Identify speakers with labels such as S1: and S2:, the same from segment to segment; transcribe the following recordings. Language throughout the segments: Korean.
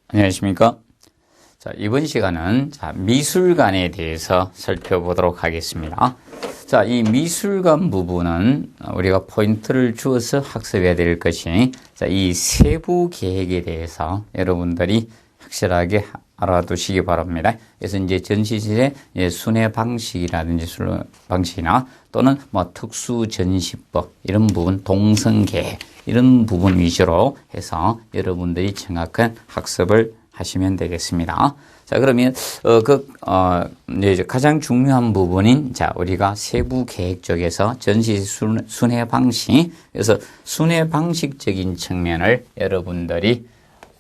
S1: 안녕하십니까? 자, 이번 시간은 미술관에 대해서 살펴보도록 하겠습니다. 자, 이 미술관 부분은 우리가 포인트를 주어서 학습해야 될 것이 이 세부 계획에 대해서 여러분들이 확실하게 알아두시기 바랍니다. 그래서 이제 전시실의 순회 방식이라든지 순회 방식이나 또는 뭐 특수 전시법 이런 부분, 동선계획 이런 부분 위주로 해서 여러분들이 정확한 학습을 하시면 되겠습니다. 자, 그러면 이제 가장 중요한 부분인 우리가 세부 계획 쪽에서 전시 순회 방식, 그래서 순회 방식적인 측면을 여러분들이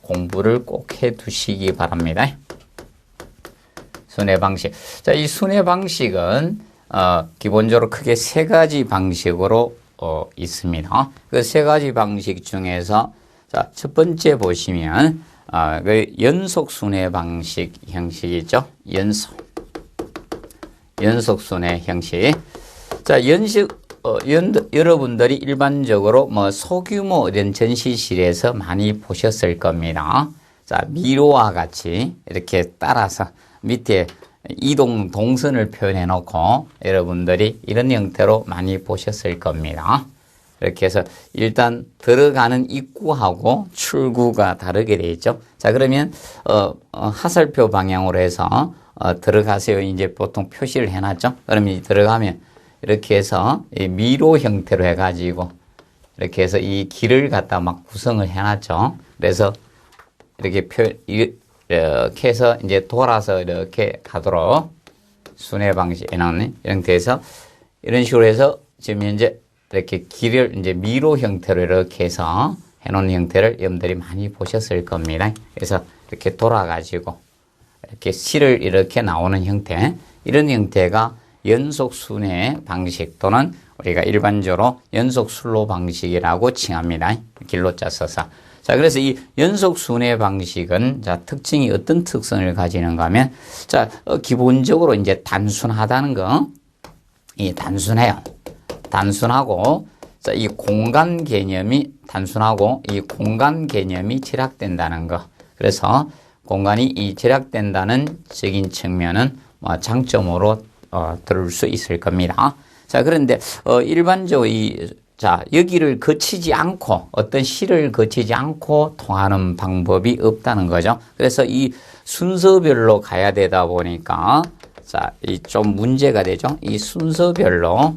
S1: 공부를 꼭 해 두시기 바랍니다. 순회 방식. 자, 이 순회 방식은 기본적으로 크게 세 가지 방식으로 있습니다. 그 세 가지 방식 중에서 첫 번째 보시면 그 연속 순회 방식 형식이죠. 연속 순회 형식. 자, 여러분들이 일반적으로 뭐 소규모 이런 전시실에서 많이 보셨을 겁니다. 자, 미로와 같이 이렇게 따라서 밑에 동선을 표현해 놓고 여러분들이 이런 형태로 많이 보셨을 겁니다. 이렇게 해서 일단 들어가는 입구하고 출구가 다르게 되어 있죠. 자, 그러면 하살표 방향으로 해서 들어가세요. 이제 보통 표시를 해 놨죠. 그러면 들어가면 이렇게 해서 미로 형태로 해 가지고 이렇게 해서 이 길을 갖다 막 구성을 해 놨죠. 그래서 이렇게 해서 이제 돌아서 이렇게 가도록 순회 방식에 나오는 이런 데서 이런 식으로 해서 지금 현재 이렇게 길을 이제 미로 형태로 이렇게 해서 해놓은 형태를 여러분들이 많이 보셨을 겁니다. 그래서 이렇게 돌아가지고 이렇게 실을 이렇게 나오는 형태, 이런 형태가 연속 순회 방식 또는 우리가 일반적으로 연속 순로 방식이라고 칭합니다. 길로자 써서. 자, 그래서 이 연속 순회 방식은 특징이 어떤 특성을 가지는가 하면 기본적으로 이제 단순하다는 거, 단순해요. 단순하고 이 공간 개념이 단순하고 이 공간 개념이 절약된다는 거. 그래서 공간이 이 절약된다는 적인 측면은 장점으로 들을 수 있을 겁니다. 자, 그런데 일반적으로 여기를 거치지 않고 어떤 실을 거치지 않고 통하는 방법이 없다는 거죠. 그래서 이 순서별로 가야 되다 보니까 이 좀 문제가 되죠. 이 순서별로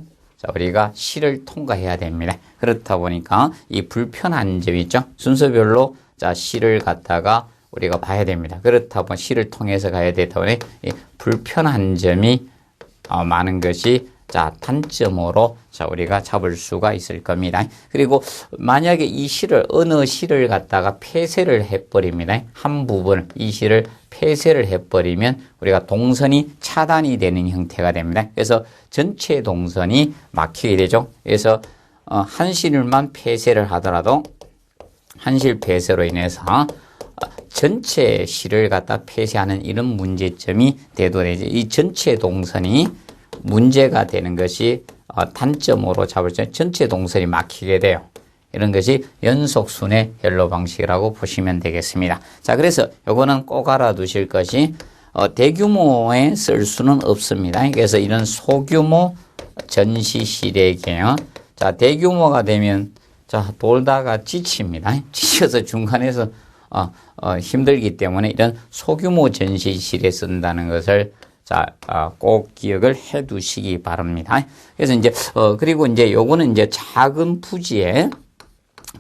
S1: 우리가 실을 통과해야 됩니다. 그렇다 보니까 이 불편한 점이 있죠. 순서별로 실을 갖다가 우리가 봐야 됩니다. 그렇다 보니 실을 통해서 가야 되다 보니 이 불편한 점이 많은 것이 단점으로 우리가 잡을 수가 있을 겁니다. 그리고 만약에 이 실을 어느 실을 갖다가 폐쇄를 해버립니다. 한 부분 이 실을 폐쇄를 해버리면 우리가 동선이 차단이 되는 형태가 됩니다. 그래서 전체 동선이 막히게 되죠. 그래서 한 실만 폐쇄를 하더라도 한 실 폐쇄로 인해서 전체 실을 갖다 폐쇄하는 이런 문제점이 대두되죠. 이 전체 동선이 문제가 되는 것이 단점으로 잡을 때 전체 동선이 막히게 돼요. 이런 것이 연속 순회 연로 방식이라고 보시면 되겠습니다. 자, 그래서 요거는 꼭 알아두실 것이 대규모에 쓸 수는 없습니다. 그래서 이런 소규모 전시실에게요. 대규모가 되면 돌다가 지칩니다. 지쳐서 중간에서 힘들기 때문에 이런 소규모 전시실에 쓴다는 것을 꼭 기억을 해 두시기 바랍니다. 그래서 이제, 그리고 이제 요거는 이제 작은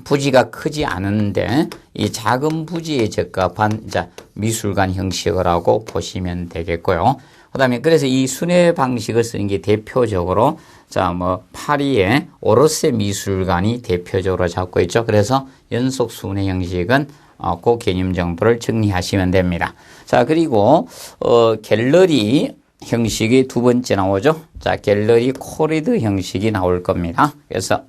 S1: 부지가 크지 않은데 이 작은 부지에 적합한 미술관 형식이라고 보시면 되겠고요. 그 다음에 그래서 이 순회 방식을 쓰는 게 대표적으로 파리의 오르세 미술관이 대표적으로 잡고 있죠. 그래서 연속 순회 형식은 그 개념 정보를 정리하시면 됩니다. 자, 그리고 갤러리 형식이 두 번째 나오죠. 갤러리 코리드 형식이 나올 겁니다. 그래서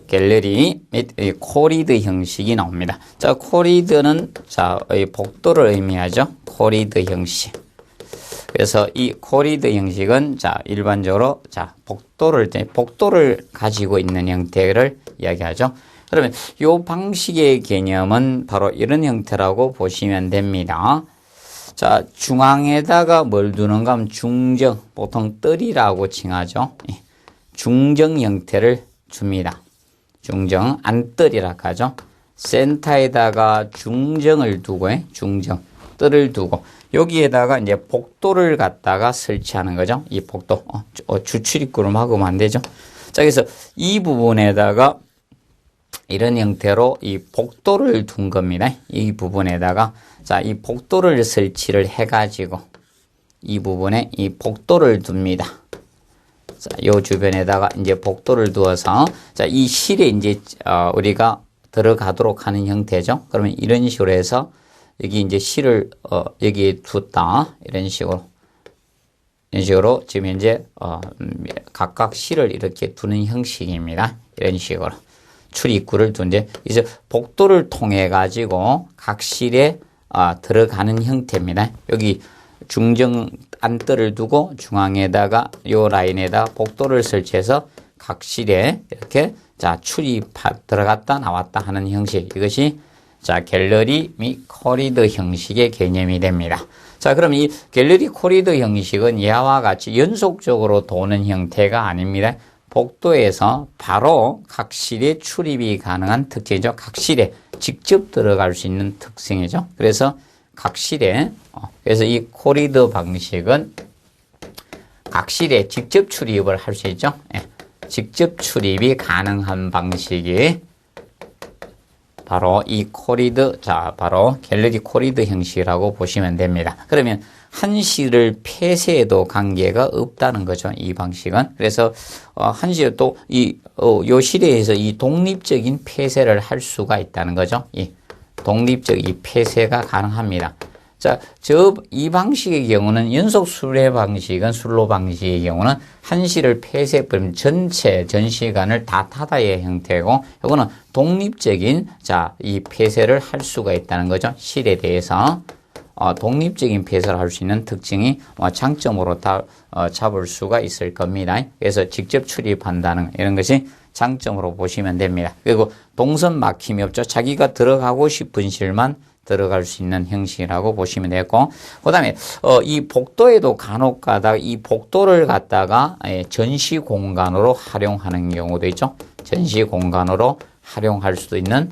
S1: 갤러리 및 코리드 형식이 나옵니다. 코리드는 이 복도를 의미하죠. 코리드 형식. 그래서 이 코리드 형식은 일반적으로 복도를 가지고 있는 형태를 이야기하죠. 그러면 이 방식의 개념은 바로 이런 형태라고 보시면 됩니다. 자, 중앙에다가 뭘 두는가 하면 중정, 보통 뜰이라고 칭하죠. 중정 형태를 줍니다. 중정, 안뜰이라고 하죠. 센터에다가 중정을 두고, 중정, 뜰을 두고, 여기에다가 이제 복도를 갖다가 설치하는 거죠. 이 복도. 주출입구를 하면 안 되죠. 자, 그래서 이 부분에다가 이런 형태로 이 복도를 둔 겁니다. 이 부분에다가, 자, 이 복도를 설치를 해가지고, 이 부분에 이 복도를 둡니다. 자, 요 주변에다가 이제 복도를 두어서, 자, 이 실에 이제, 우리가 들어가도록 하는 형태죠. 그러면 이런 식으로 해서, 여기 이제 실을, 여기에 뒀다. 이런 식으로. 이런 식으로 지금 현재, 각각 실을 이렇게 두는 형식입니다. 이런 식으로. 출입구를 둔데, 이제 복도를 통해 가지고 각 실에, 들어가는 형태입니다. 여기 중정 안뜰을 두고 중앙에다가 요 라인에다 복도를 설치해서 각 실에 이렇게, 자, 들어갔다 나왔다 하는 형식. 이것이 자, 갤러리 및 코리더 형식의 개념이 됩니다. 자, 그럼 이 갤러리 코리더 형식은 이와 같이 연속적으로 도는 형태가 아닙니다. 복도에서 바로 각 실에 출입이 가능한 특징이죠. 각 실에 직접 들어갈 수 있는 특징이죠. 그래서 각 실에, 그래서 이 코리더 방식은 각 실에 직접 출입을 할 수 있죠. 직접 출입이 가능한 방식이 바로 이 코리더, 자, 바로 갤러리 코리더 형식이라고 보시면 됩니다. 그러면 한 실을 폐쇄해도 관계가 없다는 거죠. 이 방식은. 그래서, 한 실을 또, 요 실에서 이 독립적인 폐쇄를 할 수가 있다는 거죠. 이 독립적 이 폐쇄가 가능합니다. 자, 이 방식의 경우는 연속 순례 방식은, 순로 방식의 경우는 한 실을 폐쇄해버리면 전체 전시관을 다 닫아야 형태고, 이거는 독립적인, 자, 이 폐쇄를 할 수가 있다는 거죠. 실에 대해서. 독립적인 폐쇄를 할 수 있는 특징이 장점으로 다 잡을 수가 있을 겁니다. 그래서 직접 출입한다는 이런 것이 장점으로 보시면 됩니다. 그리고 동선 막힘이 없죠. 자기가 들어가고 싶은 실만 들어갈 수 있는 형식이라고 보시면 되고, 그 다음에 이 복도에도 간혹 가다가 이 복도를 갖다가 전시 공간으로 활용하는 경우도 있죠. 전시 공간으로 활용할 수도 있는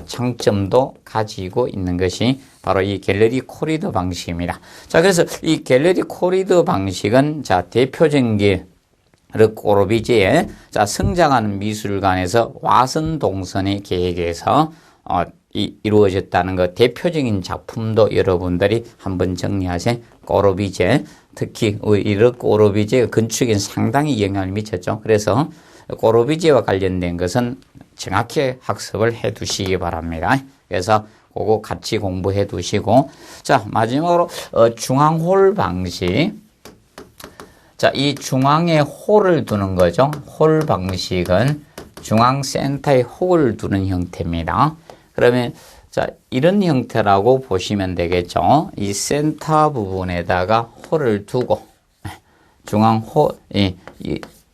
S1: 장점도 가지고 있는 것이 바로 이 갤러리 코리더 방식입니다. 자, 그래서 이 갤러리 코리더 방식은, 자, 대표적인 게 르꼬르비제의, 자, 성장하는 미술관에서 와선 동선의 계획에서 이루어졌다는 것, 대표적인 작품도 여러분들이 한번 정리하세요. 꼬르비제, 특히 이 르꼬르비제의 건축에 상당히 영향을 미쳤죠. 그래서 꼬르비제와 관련된 것은 정확히 학습을 해 두시기 바랍니다. 그래서 그거 같이 공부해 두시고, 자, 마지막으로 중앙홀 방식. 자, 이 중앙에 홀을 두는 거죠. 홀 방식은 중앙 센터에 홀을 두는 형태입니다. 그러면, 자, 이런 형태라고 보시면 되겠죠. 이 센터 부분에다가 홀을 두고, 중앙 홀,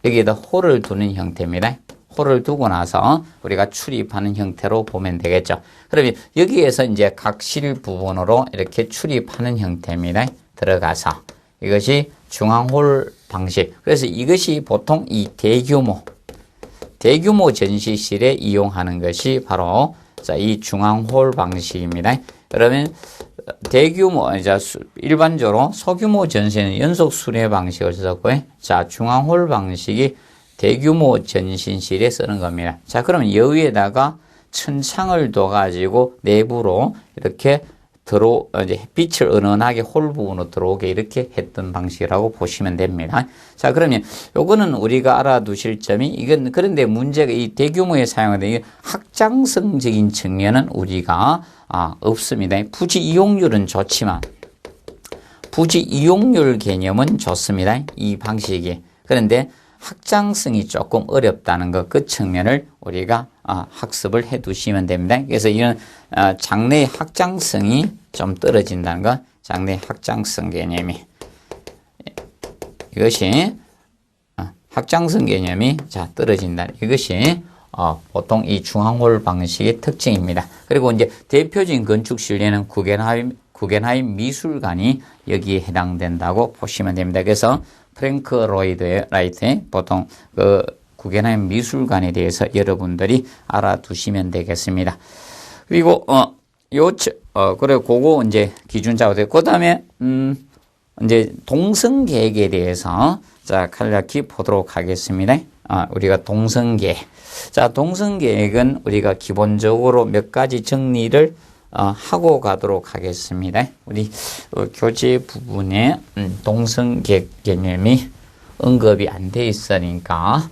S1: 여기에다 홀을 두는 형태입니다. 홀을 두고 나서 우리가 출입하는 형태로 보면 되겠죠. 그러면 여기에서 이제 각 실 부분으로 이렇게 출입하는 형태입니다. 들어가서. 이것이 중앙홀 방식. 그래서 이것이 보통 이 대규모 전시실에 이용하는 것이 바로, 자, 이 중앙홀 방식입니다. 그러면 대규모, 이제 일반적으로 소규모 전시는 연속 순회 방식을 썼고요. 자, 중앙홀 방식이 대규모 전신실에 쓰는 겁니다. 자, 그러면 여기에다가 천창을 둬가지고 내부로 이렇게 이제 햇빛을 은은하게 홀 부분으로 들어오게 이렇게 했던 방식이라고 보시면 됩니다. 자, 그러면 요거는 우리가 알아두실 점이, 이건 그런데 문제가 이 대규모에 사용하는 확장성적인 측면은 우리가 없습니다. 부지 이용률은 좋지만 부지 이용률 개념은 좋습니다. 이 방식이. 그런데 확장성이 조금 어렵다는 것, 그 측면을 우리가 학습을 해 두시면 됩니다. 그래서 이런 장래의 확장성이 좀 떨어진다는 것, 장래의 확장성 개념이, 이것이 확장성 개념이 떨어진다. 이것이 보통 이 중앙홀 방식의 특징입니다. 그리고 이제 대표적인 건축 실내는 구겐하임 미술관이 여기에 해당된다고 보시면 됩니다. 그래서 프랭크 로이드 라이트의 보통 그 구겐하임 미술관에 대해서 여러분들이 알아두시면 되겠습니다. 그리고 그래 그거 이제 기준자가 되고 그다음에 이제 동성계획에 대해서 자 간략히 보도록 하겠습니다. 우리가 동성계획. 자, 동성계획은 우리가 기본적으로 몇 가지 정리를 하고 가도록 하겠습니다. 우리 교재 부분에 동성계획 개념이 언급이 안 돼 있으니까.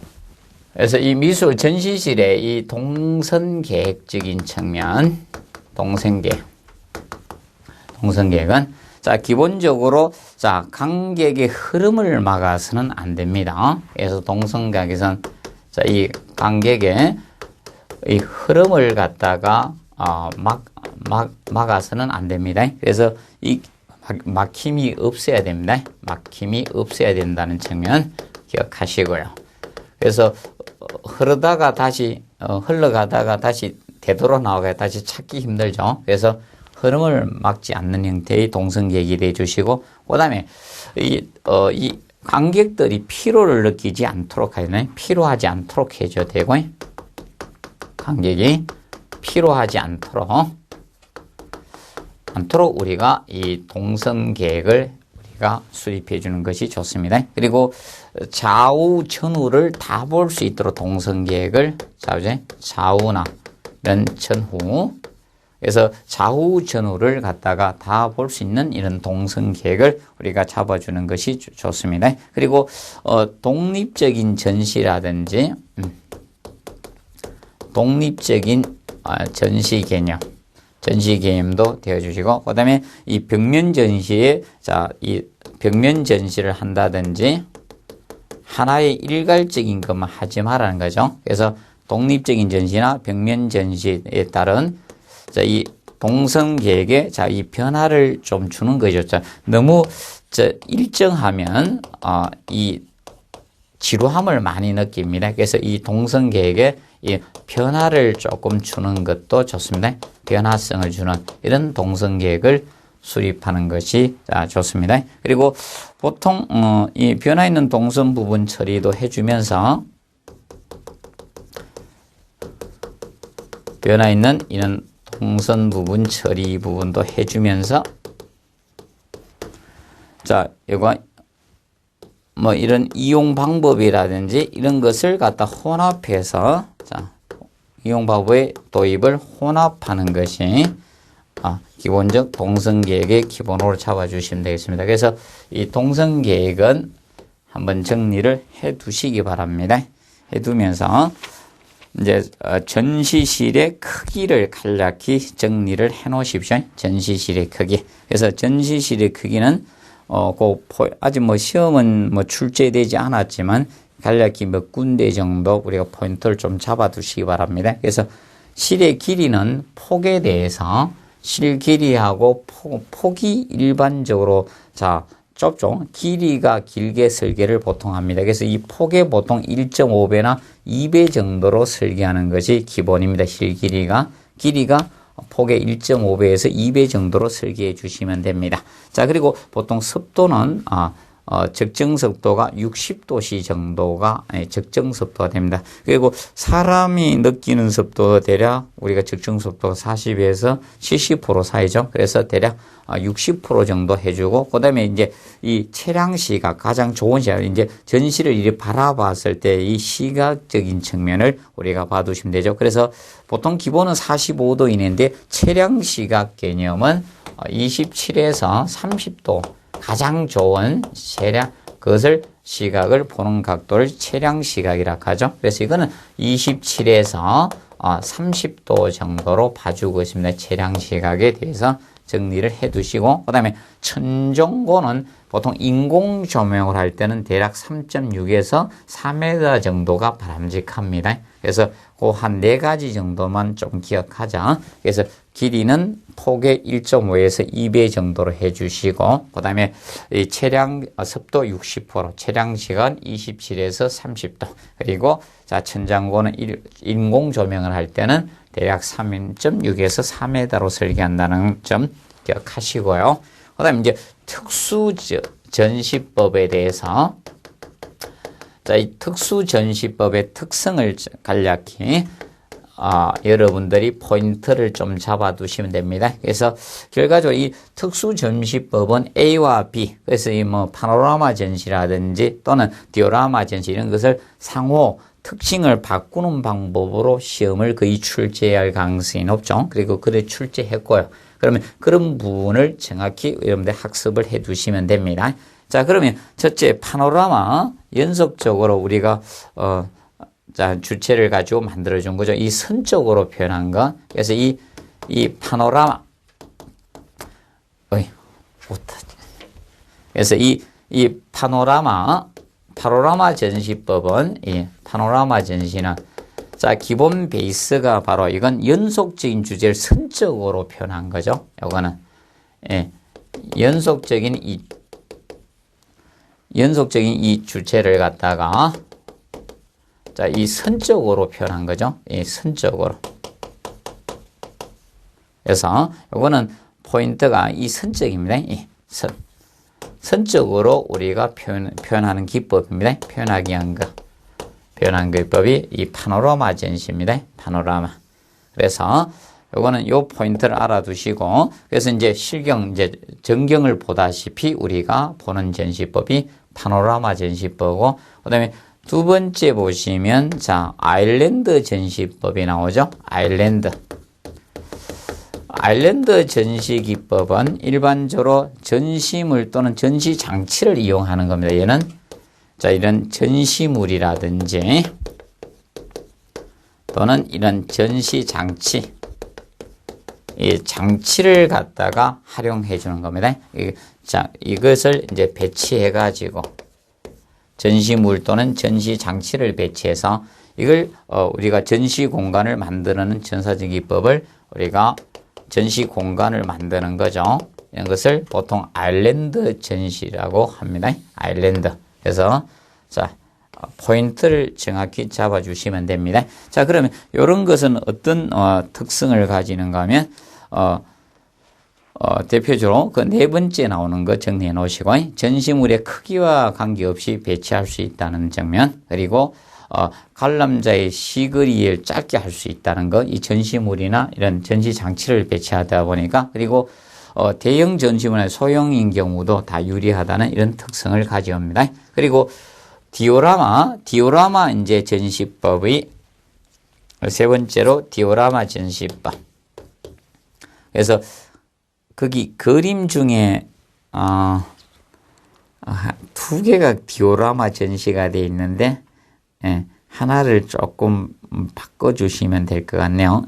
S1: 그래서 이 미술 전시실의 이 동선계획적인 측면, 동성계획은 자, 기본적으로 자, 관객의 흐름을 막아서는 안 됩니다. 그래서 동성계획에서는 자, 이 관객의 이 흐름을 갖다가 막아서는 안 됩니다. 그래서 이 막힘이 없어야 됩니다. 막힘이 없어야 된다는 측면 기억하시고요. 그래서 흘러가다가 다시 되돌아나오게 다시 찾기 힘들죠. 그래서 흐름을 막지 않는 형태의 동성계획이 되어주시고, 그 다음에 이 관객들이 피로를 느끼지 않도록 하면 피로하지 않도록 해줘야 되고, 관객이 피로하지 않도록 우리가 이 동성계획을 우리가 수립해 주는 것이 좋습니다. 그리고 좌우 전후를 다 볼 수 있도록 동성계획을 좌우나 전후 그래서 좌우 전후를 갖다가 다 볼 수 있는 이런 동성계획을 우리가 잡아주는 것이 좋습니다. 그리고 독립적인 전시라든지 독립적인 전시 개념도 되어주시고, 그 다음에 이 벽면 전시에 이 벽면 전시를 한다든지 하나의 일괄적인 것만 하지 말라는 거죠. 그래서 독립적인 전시나 벽면 전시에 따른 이 동성계획에 이 변화를 좀 주는 거죠. 너무 일정하면 이 지루함을 많이 느낍니다. 그래서 이 동성계획에 이 변화를 조금 주는 것도 좋습니다. 변화성을 주는 이런 동성계획을 수립하는 것이 좋습니다. 그리고 보통 이 변화 있는 동선 부분 처리도 해주면서 변화 있는 이런 동선 부분 처리 부분도 해주면서 이거 이런 이용 방법이라든지 이런 것을 갖다 혼합해서 이용 방법의 도입을 혼합하는 것이 기본적 동성계획의 기본으로 잡아주시면 되겠습니다. 그래서 이 동성계획은 한번 정리를 해 두시기 바랍니다. 해 두면서 이제 전시실의 크기를 간략히 정리를 해 놓으십시오. 전시실의 크기. 그래서 전시실의 크기는 아직 시험은 출제되지 않았지만 간략히 몇 군데 정도 우리가 포인트를 좀 잡아 두시기 바랍니다. 그래서 실의 길이는 폭에 대해서 실 길이하고 폭이 일반적으로 좁죠. 길이가 길게 설계를 보통 합니다. 그래서 이 폭에 보통 1.5배나 2배 정도로 설계하는 것이 기본입니다. 실 길이가 폭의 1.5배에서 2배 정도로 설계해 주시면 됩니다. 그리고 보통 습도는 적정 습도가 60도씨 정도가 적정 습도가 됩니다. 그리고 사람이 느끼는 습도 대략 우리가 적정 습도가 40에서 70% 사이죠. 그래서 대략 60% 정도 해주고, 그 다음에 이제 이 채량 시각, 가장 좋은 시각, 이제 전시를 이렇게 바라봤을 때 이 시각적인 측면을 우리가 봐두시면 되죠. 그래서 보통 기본은 45도 이내인데 채량 시각 개념은 27에서 30도 가장 좋은 그것을 시각을 보는 각도를 채량 시각이라 하죠. 그래서 이거는 27에서 30도 정도로 봐주고 있습니다. 채량 시각에 대해서 정리를 해 두시고, 그 다음에 천정고는 보통 인공 조명을 할 때는 대략 3.6에서 4m 정도가 바람직합니다. 그래서 그 한 4가지 정도만 좀 기억하자. 그래서 길이는 폭의 1.5에서 2배 정도로 해주시고, 그 다음에 이 체량 습도 60%, 체량 시간 27에서 30도, 그리고 자, 천장고는 인공 조명을 할 때는 대략 3.6에서 4m로 설계한다는 점 기억하시고요. 그 다음에 이제 특수 전시법에 대해서, 자, 이 특수 전시법의 특성을 간략히 여러분들이 포인트를 좀 잡아두시면 됩니다. 그래서 결과적으로 이 특수 전시법은 A와 B, 그래서 이 뭐 파노라마 전시라든지 또는 디오라마 전시 이런 것을 상호 특징을 바꾸는 방법으로 시험을 거의 출제할 가능성이 높죠. 그리고 그래 출제했고요. 그러면 그런 부분을 정확히 여러분들 학습을 해 두시면 됩니다. 자, 그러면 첫째 파노라마 연속적으로 우리가 자, 주체를 가지고 만들어 준 거죠. 이 선적으로 표현한 거. 그래서 이 파노라마 못하지. 그래서 이 파노라마 전시법은 이 파노라마 전시는 자, 기본 베이스가 바로 이건 연속적인 주제를 선적으로 표현한 거죠. 요거는 연속적인 이 주체를 갖다가 자, 이 선적으로 표현한 거죠. 이 선적으로. 그래서 요거는 포인트가 이 선적입니다. 이 선적으로 우리가 표현하는 기법입니다. 표현한 기법이 이 파노라마 전시입니다. 파노라마. 그래서 요거는 요 포인트를 알아두시고, 그래서 이제 전경을 보다시피 우리가 보는 전시법이 파노라마 전시법이고, 그 다음에 두 번째 보시면, 자, 아일랜드 전시법이 나오죠? 아일랜드 전시 기법은 일반적으로 전시물 또는 전시 장치를 이용하는 겁니다. 얘는, 자, 이런 전시물이라든지, 또는 이런 전시 장치, 이 장치를 갖다가 활용해 주는 겁니다. 자, 이것을 이제 배치해가지고, 전시물 또는 전시 장치를 배치해서 이걸 우리가 전시 공간을 만드는 전사적 기법을 우리가 전시 공간을 만드는 거죠. 이런 것을 보통 아일랜드 전시라고 합니다. 아일랜드. 그래서 자, 포인트를 정확히 잡아주시면 됩니다. 자, 그러면 이런 것은 어떤 특성을 가지는가 하면 대표적으로 그 4번째 나오는 거 정리해 놓으시고, 전시물의 크기와 관계없이 배치할 수 있다는 장면, 그리고 관람자의 시거리를 짧게 할 수 있다는 거, 이 전시물이나 이런 전시 장치를 배치하다 보니까, 그리고 대형 전시물의 소형인 경우도 다 유리하다는 이런 특성을 가져옵니다. 그리고 디오라마 이제 전시법의 세 번째로 디오라마 전시법. 그래서 거기 그림 중에 2개가 디오라마 전시가 되어 있는데, 하나를 조금 바꿔주시면 될 것 같네요.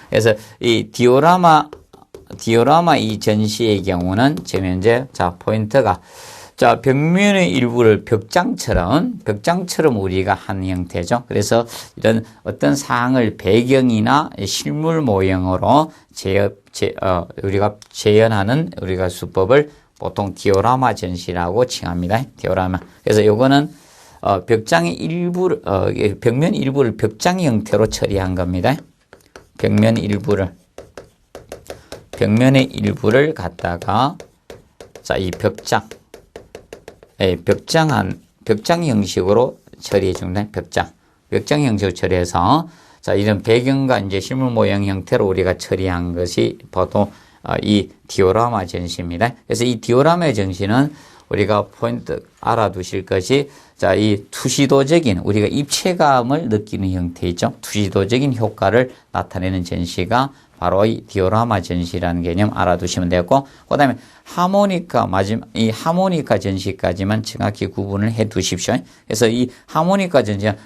S1: 그래서 이 디오라마 이 전시의 경우는 지금 현재 자, 포인트가 자, 벽면의 일부를 벽장처럼 우리가 한 형태죠. 그래서 이런 어떤 사항을 배경이나 실물 모형으로 우리가 재현하는 우리가 수법을 보통 디오라마 전시라고 칭합니다. 디오라마. 그래서 요거는 벽면 일부를 벽장 형태로 처리한 겁니다. 벽면의 일부를 갖다가 자, 이 벽장 형식으로 처리해 줍니다. 벽장 형식으로 처리해서 자, 이런 배경과 이제 실물 모형 형태로 우리가 처리한 것이 보통 이 디오라마 전시입니다. 그래서 이 디오라마 전시는 우리가 포인트 알아두실 것이 자, 이 투시도적인 우리가 입체감을 느끼는 형태이죠. 투시도적인 효과를 나타내는 전시가 바로 이 디오라마 전시라는 개념 알아두시면 되고, 그 다음에 이 하모니카 전시까지만 정확히 구분을 해 두십시오. 그래서 이 하모니카 전시는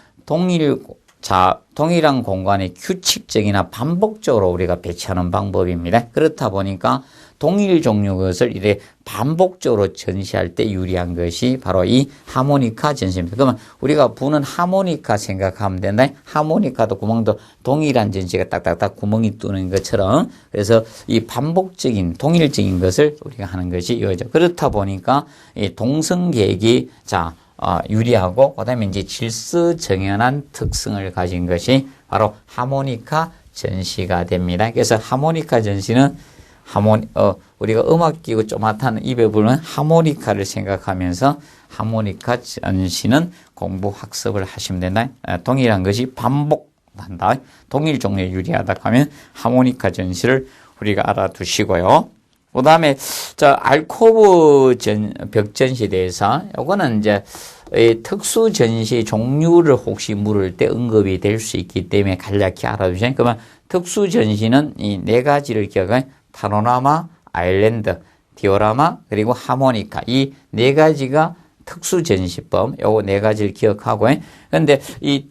S1: 자, 동일한 공간에 규칙적이나 반복적으로 우리가 배치하는 방법입니다. 그렇다 보니까 동일 종류 것을 이래 반복적으로 전시할 때 유리한 것이 바로 이 하모니카 전시입니다. 그러면 우리가 부는 하모니카 생각하면 된다. 하모니카도 구멍도 동일한 전시가 딱딱딱 구멍이 뚫는 것처럼 그래서 이 반복적인 동일적인 것을 우리가 하는 것이 이거죠. 그렇다 보니까 이 동성계획이 유리하고 그다음에 이제 질서정연한 특성을 가진 것이 바로 하모니카 전시가 됩니다. 그래서 하모니카 전시는 우리가 음악기구 쪼맣다는 입에 부르는 하모니카를 생각하면서 하모니카 전시는 공부 학습을 하시면 된다. 동일한 것이 반복한다. 동일 종류에 유리하다 하면 하모니카 전시를 우리가 알아두시고요. 그 다음에, 알코브 벽 전시에 대해서, 요거는 이제, 특수 전시 종류를 혹시 물을 때 언급이 될 수 있기 때문에 간략히 알아두세요. 그러면 특수 전시는 이 네 가지를 기억해. 파노라마, 아일랜드, 디오라마, 그리고 하모니카. 이 네 가지가 특수 전시법, 요거 네 가지를 기억하고, 근데 이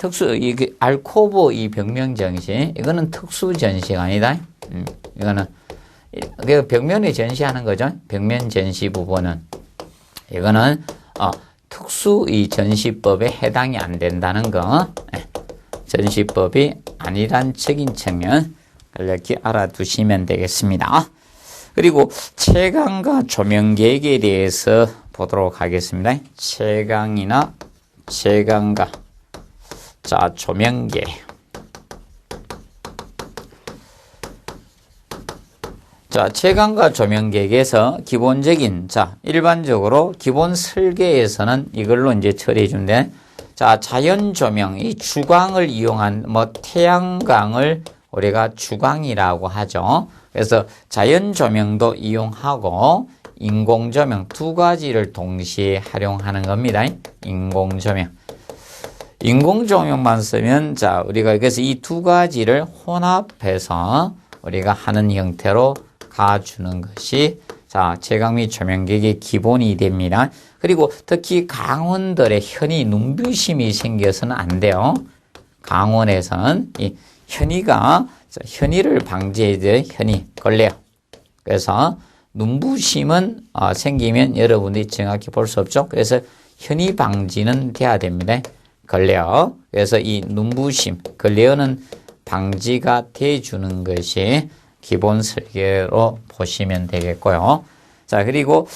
S1: 알코브 이 벽면 전시, 이거는 특수 전시가 아니다. 이거는, 벽면에 전시하는 거죠. 벽면 전시 부분은. 이거는, 특수 이 전시법에 해당이 안 된다는 거. 전시법이 아니란 적인 측면. 이렇게 알아두시면 되겠습니다. 그리고 채광과 조명 계획에 대해서 보도록 하겠습니다. 채광과 조명 계획. 채광과 조명 계획에서 기본적인 일반적으로 기본 설계에서는 이걸로 이제 처리해 준대. 자연 조명, 이 주광을 이용한 태양광을 우리가 주광이라고 하죠. 그래서 자연 조명도 이용하고 인공 조명 두 가지를 동시에 활용하는 겁니다. 인공 조명만 쓰면 우리가 그래서 이 두 가지를 혼합해서 우리가 하는 형태로 가주는 것이 채광 및 조명 계획의 기본이 됩니다. 그리고 특히 강원들의 눈부심이 생겨서는 안 돼요. 강원에서는 이 현이를 방지해야 돼요. 걸려요. 그래서 눈부심은 생기면 여러분들이 정확히 볼 수 없죠. 그래서 현이 방지는 돼야 됩니다. 걸려요. 그래서 이 눈부심, 걸려는 방지가 돼주는 것이 기본 설계로 보시면 되겠고요. 그리고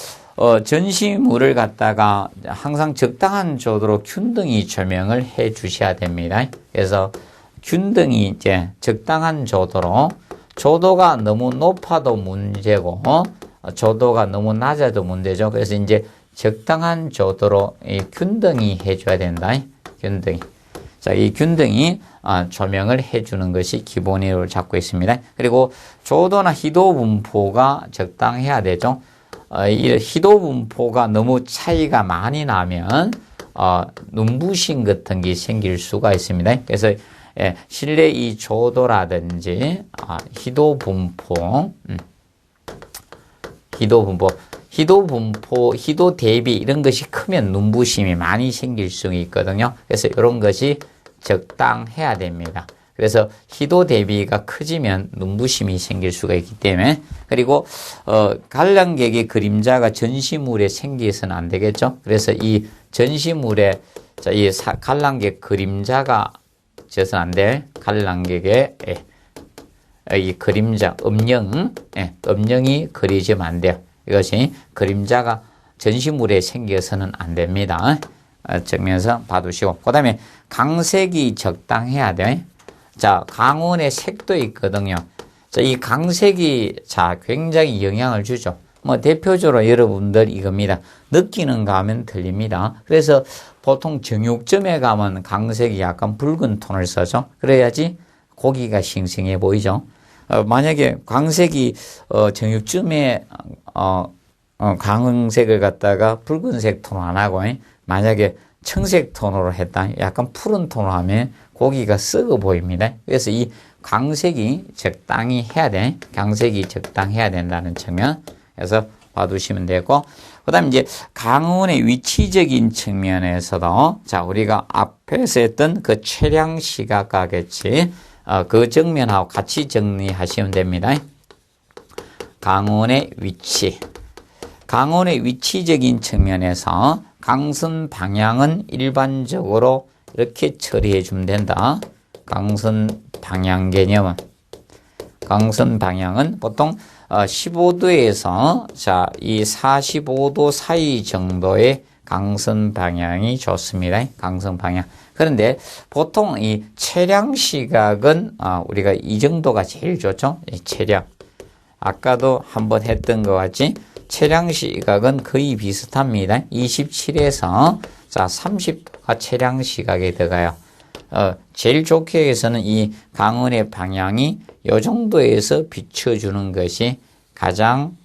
S1: 전시물을 갖다가 항상 적당한 조도로 균등히 조명을 해 주셔야 됩니다. 그래서 균등히 이제 적당한 조도로, 조도가 너무 높아도 문제고 조도가 너무 낮아도 문제죠. 그래서 이제 적당한 조도로 균등히 해줘야 된다. 이 균등히 조명을 해주는 것이 기본으로 잡고 있습니다. 그리고 조도나 희도 분포가 적당해야 되죠. 이 희도 분포가 너무 차이가 많이 나면 눈부심 같은 게 생길 수가 있습니다. 그래서 실내 이 조도라든지 희도 분포, 희도 대비 이런 것이 크면 눈부심이 많이 생길 수 있거든요. 그래서 이런 것이 적당해야 됩니다. 그래서 희도 대비가 커지면 눈부심이 생길 수가 있기 때문에, 그리고 관람객의 그림자가 전시물에 생겨서는 안 되겠죠. 그래서 이 전시물에 이 관람객 그림자가 져서는 안 돼. 관람객의 이 그림자, 음영이 그리지면 안 돼요. 이것이 그림자가 전시물에 생겨서는 안 됩니다. 정면에서 봐두시고, 그 다음에 강색이 적당해야 돼. 강원의 색도 있거든요. 이 강색이 굉장히 영향을 주죠. 대표적으로 여러분들 이겁니다. 느끼는가 하면 틀립니다. 그래서 보통 정육점에 가면 강색이 약간 붉은 톤을 써죠. 그래야지 고기가 싱싱해 보이죠. 만약에 광색이 정육점에 강색을 갖다가 붉은색 톤으로 안 하고 만약에 청색 톤으로 했다, 약간 푸른 톤으로 하면 고기가 썩어 보입니다. 그래서 이 강색이 적당히 해야 돼. 강색이 적당해야 된다는 측면. 그래서 봐두시면 되고, 그 다음에 이제 강원의 위치적인 측면에서도, 자, 우리가 앞에서 했던 그 최량 시각가겠지. 그 정면하고 같이 정리하시면 됩니다. 강원의 위치. 강원의 위치적인 측면에서 강선 방향은 일반적으로 이렇게 처리해 주면 된다. 강선 방향 개념은. 강선 방향은 보통 15도에서 자, 이 45도 사이 정도의 강선 방향이 좋습니다. 강선 방향. 그런데 보통 이 채량 시각은 우리가 이 정도가 제일 좋죠. 이 채량. 아까도 한번 했던 것 같이 채량 시각은 거의 비슷합니다. 27에서 자, 30도가 채량 시각에 들어가요. 제일 좋게 해서는 이 강원의 방향이 이 정도에서 비춰주는 것이 가장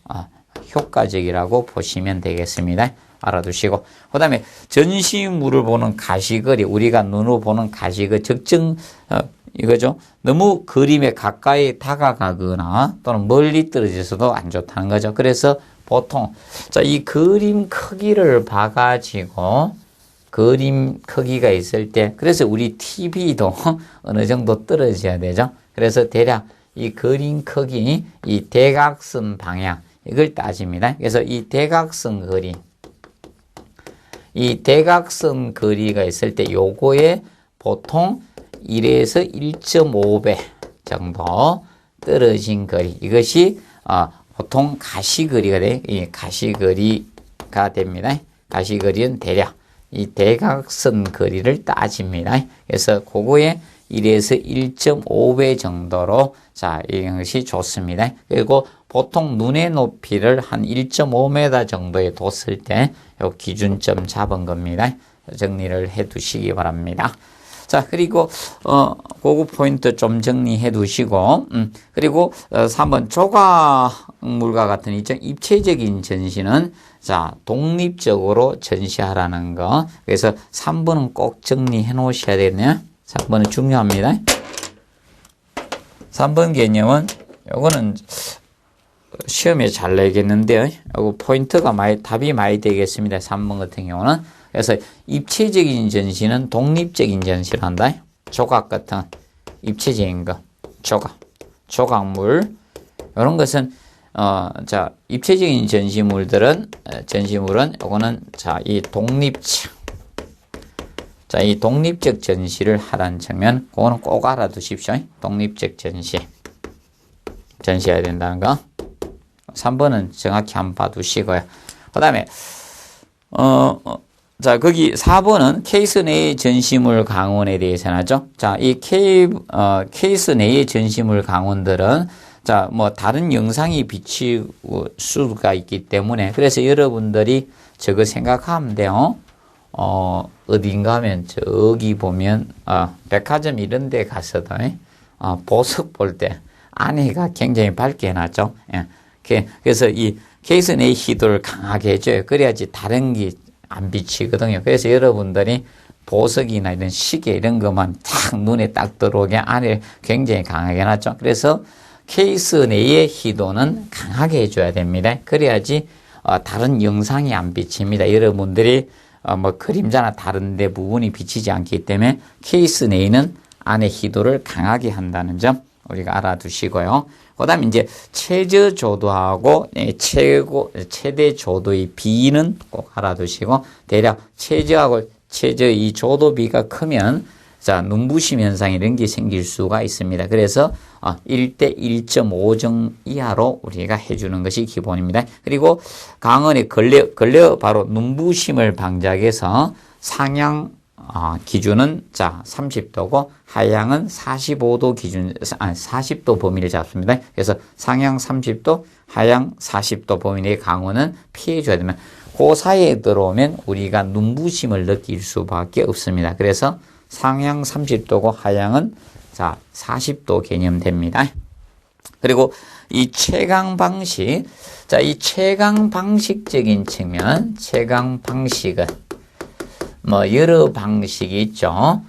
S1: 효과적이라고 보시면 되겠습니다. 알아두시고, 그 다음에 전시물을 보는 가시거리, 우리가 눈으로 보는 가시거리 적정 이거죠. 너무 그림에 가까이 다가가거나 또는 멀리 떨어져서도 안 좋다는 거죠. 그래서 보통 자, 이 그림 크기를 봐가지고 그림 크기가 있을 때, 그래서 우리 TV도 어느 정도 떨어져야 되죠. 그래서 대략 이 그림 크기, 이 대각선 방향, 이걸 따집니다. 그래서 이 대각선 거리, 이 대각선 거리가 있을 때 요거에 보통 1에서 1.5배 정도 떨어진 거리, 이것이 보통 가시거리가 이 가시거리가 됩니다. 가시거리는 대략 이 대각선 거리를 따집니다. 그래서 그거에 1에서 1.5배 정도로 자, 이것이 좋습니다. 그리고 보통 눈의 높이를 한 1.5m 정도에 뒀을 때 요 기준점 잡은 겁니다. 정리를 해 두시기 바랍니다. 자, 그리고 그거 포인트 좀 정리해 두시고, 그리고 3번 조각물과 같은 입체적인 전시는 자, 독립적으로 전시하라는 거. 그래서 3번은 꼭 정리해 놓으셔야 되네요. 3번은 중요합니다. 3번 개념은 요거는 시험에 잘 내겠는데요. 요거 포인트가 답이 많이 되겠습니다. 3번 같은 경우는. 그래서 입체적인 전시는 독립적인 전시를 한다. 조각 같은 입체적인 거, 조각물. 이런 것은 자, 입체적인 전시물은 요거는 자, 이 독립적 전시를 하라는 측면, 그거는 꼭 알아두십시오. 독립적 전시해야 된다는 거. 3번은 정확히 한번 봐두시고요. 그 다음에 자, 거기 4번은 케이스 내의 전시물 강원에 대해서 하죠. 자, 이 케이스 내의 전시물 강원들은 자, 다른 영상이 비칠 수가 있기 때문에, 그래서 여러분들이 저거 생각하면 돼요. 어딘가 하면 저기 보면, 백화점 이런 데 가서도, 보석 볼 때 안에가 굉장히 밝게 해놨죠. 예. 그래서 이 케이스 내의 희도를 강하게 해줘요. 그래야지 다른 게 안 비치거든요. 그래서 여러분들이 보석이나 이런 시계 이런 것만 딱 눈에 딱 들어오게 안에 굉장히 강하게 해놨죠. 그래서 케이스 내의 희도는 강하게 해줘야 됩니다. 그래야지 다른 영상이 안 비칩니다. 여러분들이 그림자나 다른 데 부분이 비치지 않기 때문에 케이스 내에는 안의 희도를 강하게 한다는 점 우리가 알아두시고요. 그 다음에 이제 최저 조도하고 최대 조도의 비는 꼭 알아두시고, 대략 최저하고 이 조도비가 크면 자, 눈부심 현상 이런 게 생길 수가 있습니다. 그래서 1대 1.5정 이하로 우리가 해주는 것이 기본입니다. 그리고 강원의 근래 바로 눈부심을 방지해서 상향 기준은 자 30도고 하향은 45도 기준 40도 범위를 잡습니다. 그래서 상향 30도, 하향 40도 범위의 강원은 피해줘야 되면 그 사이에 들어오면 우리가 눈부심을 느낄 수밖에 없습니다. 그래서 상향 30도고 하향은 자 40도 개념됩니다. 그리고 이 채광 방식, 자 이 채광 방식적인 측면, 채광 방식은 여러 방식이 있죠.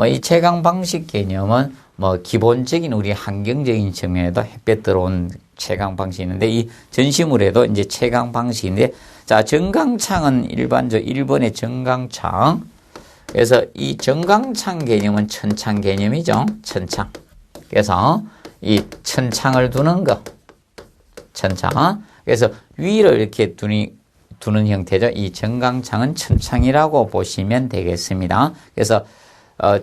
S1: 이 채광 방식 개념은 뭐 기본적인 우리 환경적인 측면에도 햇볕 들어온 채광 방식이 있는데 이 전시물에도 이제 채광 방식인데 자, 정광창은 일반적 1번의 정광창. 그래서 이 정광창 개념은 천창 개념이죠. 천창. 그래서 이 천창을 두는 거. 천창. 그래서 위로 이렇게 두는 형태죠. 이 정광창은 천창이라고 보시면 되겠습니다. 그래서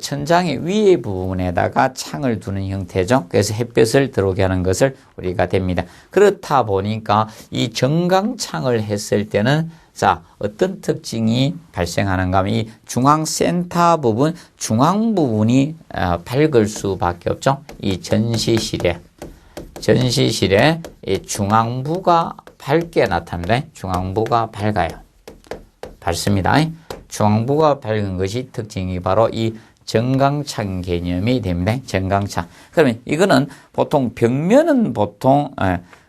S1: 천장의 위에 부분에다가 창을 두는 형태죠. 그래서 햇볕을 들어오게 하는 것을 우리가 됩니다. 그렇다 보니까 이 정광창을 했을 때는 자, 어떤 특징이 발생하는가 하면 이 중앙 센터 부분, 중앙 부분이 밝을 수밖에 없죠. 이 전시실에 이 중앙부가 밝게 나타납니다. 중앙부가 밝아요. 밝습니다. 중앙부가 밝은 것이 특징이 바로 이 정광창 개념이 됩니다. 정광창. 그러면 이거는 보통 벽면은 보통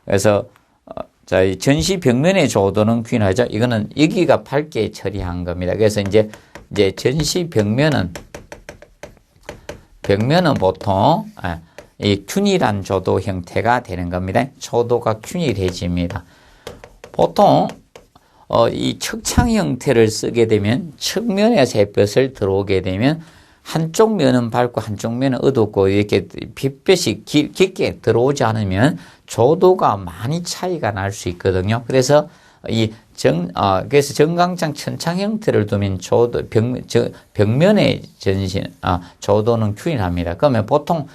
S1: 그래서 자, 이 전시 벽면의 조도는 균일하죠. 이거는 여기가 밝게 처리한 겁니다. 그래서 이제 전시 벽면은 보통 이 균일한 조도 형태가 되는 겁니다. 조도가 균일해집니다. 보통 이 측창 형태를 쓰게 되면 측면에서 햇볕을 들어오게 되면 한쪽 면은 밝고 한쪽 면은 어둡고 이렇게 햇볕이 깊게 들어오지 않으면 조도가 많이 차이가 날 수 있거든요. 그래서 그래서 정광창 천창 형태를 두면 벽면의 조도는 균일합니다. 그러면 보통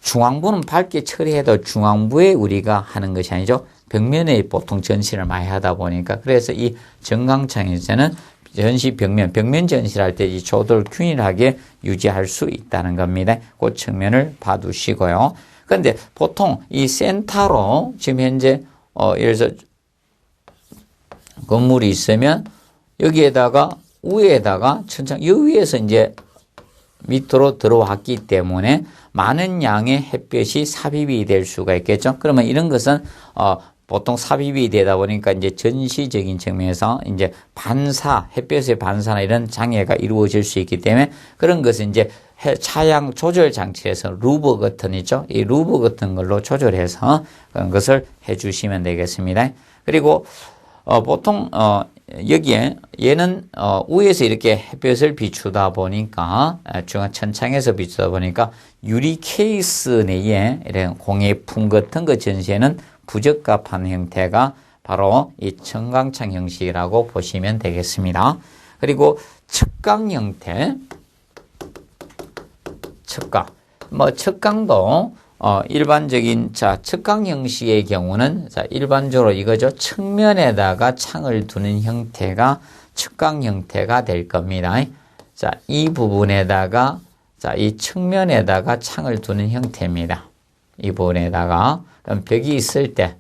S1: 중앙부는 밝게 처리해도 중앙부에 우리가 하는 것이 아니죠. 벽면에 보통 전시를 많이 하다 보니까 그래서 이 정광창에서는 전시 벽면 전시를 할 때 이 조도를 균일하게 유지할 수 있다는 겁니다. 그 측면을 봐두시고요. 그런데 보통 이 센터로 지금 현재 예를 들어서 건물이 있으면 여기에다가 위에다가 천창 이 위에서 이제 밑으로 들어왔기 때문에 많은 양의 햇볕이 삽입이 될 수가 있겠죠. 그러면 이런 것은 보통 삽입이 되다 보니까 이제 전시적인 측면에서 이제 햇볕의 반사나 이런 장애가 이루어질 수 있기 때문에 그런 것은 이제 차양 조절 장치에서 루버 버튼 있죠. 이 루버 같은 걸로 조절해서 그런 것을 해 주시면 되겠습니다. 그리고 보통 여기에 얘는 위에서 이렇게 햇볕을 비추다 보니까 중앙 천창에서 비추다 보니까 유리 케이스 내에 이런 공예품 같은 거 전시에는 부적합한 형태가 바로 이 정광창 형식이라고 보시면 되겠습니다. 그리고 측광 형태, 측광도 일반적인 측광 형식의 경우는 일반적으로 이거죠. 측면에다가 창을 두는 형태가 측광 형태가 될 겁니다. 자, 이 부분에다가 이 측면에다가 창을 두는 형태입니다. 이 부분에다가 그럼 벽이 있을 때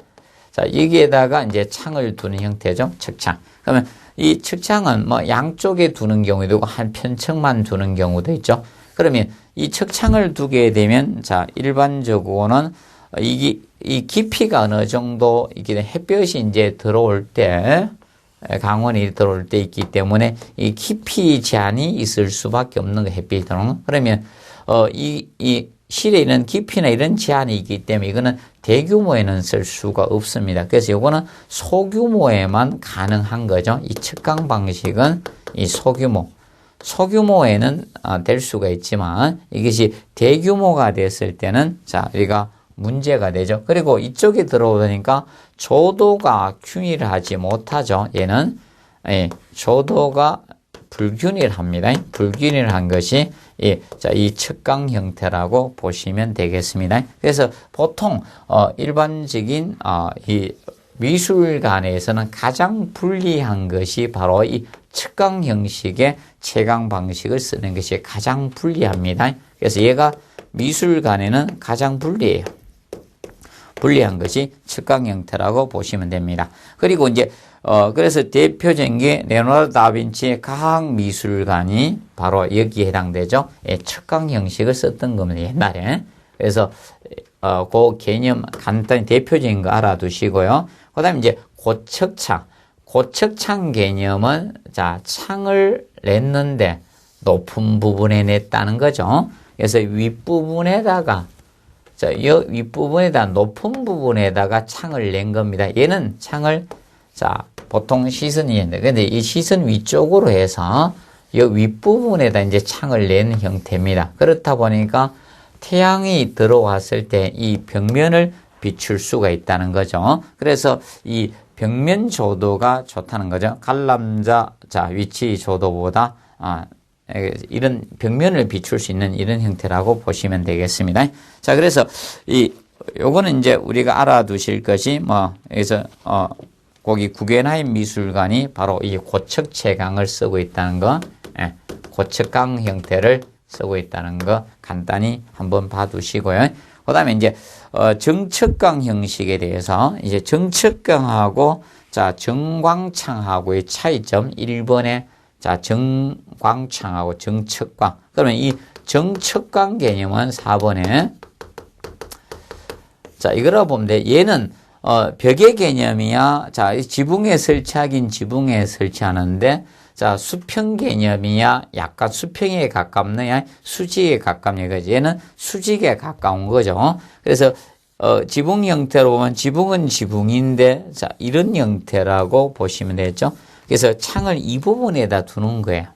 S1: 여기에다가 이제 창을 두는 형태죠. 측창. 그러면 이 측창은 뭐 양쪽에 두는 경우도 있고 한 편측만 두는 경우도 있죠. 그러면 이 측창을 두게 되면 일반적으로는 이 깊이가 어느 정도 이게 햇볕이 이제 들어올 때 강원이 들어올 때 있기 때문에 이 깊이 제한이 있을 수밖에 없는 거 햇빛이 들어오는. 그러면 이 실에 있는 깊이나 이런 제한이 있기 때문에 이거는 대규모에는 쓸 수가 없습니다. 그래서 이거는 소규모에만 가능한 거죠. 이 측광 방식은 이 소규모에는 될 수가 있지만 이것이 대규모가 됐을 때는 우리가 문제가 되죠. 그리고 이쪽에 들어오니까 조도가 균일하지 못하죠. 얘는 조도가 불균일합니다. 불균일한 것이 이 측광 형태라고 보시면 되겠습니다. 그래서 보통 일반적인 이 미술관에서는 가장 불리한 것이 바로 이 측광 형식의 채광 방식을 쓰는 것이 가장 불리합니다. 그래서 얘가 미술관에는 가장 불리해요. 불리한 것이 측광 형태라고 보시면 됩니다. 그리고 이제 그래서 대표적인 게 레오나르도 다빈치의 과학미술관이 바로 여기에 해당되죠. 측광 형식을 썼던 겁니다. 옛날에. 그래서 그 개념 간단히 대표적인 거 알아두시고요. 그 다음에 이제 고측창 개념은 창을 냈는데 높은 부분에 냈다는 거죠. 그래서 윗부분에다가 자, 이 윗부분에다 높은 부분에다가 창을 낸 겁니다. 얘는 창을 자, 보통 시선이 있는데 근데 이 시선 위쪽으로 해서 이 윗부분에다 이제 창을 낸 형태입니다. 그렇다 보니까 태양이 들어왔을 때 이 벽면을 비출 수가 있다는 거죠. 그래서 이 벽면 조도가 좋다는 거죠. 관람자 자 위치 조도보다 이런 벽면을 비출 수 있는 이런 형태라고 보시면 되겠습니다. 자, 그래서 요거는 이제 우리가 알아두실 것이 여기서 거기 구겐하임 미술관이 바로 이 고척채광을 쓰고 있다는 거, 고척광 형태를 쓰고 있다는 거 간단히 한번 봐두시고요. 그다음에 이제 정척광 형식에 대해서 이제 정척광하고 자 정광창하고의 차이점 1번에 자 정광창하고 정척광. 그러면 이 정척광 개념은 4번에 자 이거라 보면 돼. 얘는 벽의 개념이야. 자 지붕에 설치하긴 지붕에 설치하는데 자 수평 개념이야. 약간 수평에 가깝느냐 수직에 가깝냐 이거지. 얘는 수직에 가까운 거죠. 그래서 지붕 형태로 보면 지붕은 지붕인데 자 이런 형태라고 보시면 되죠. 그래서 창을 이 부분에다 두는 거예요.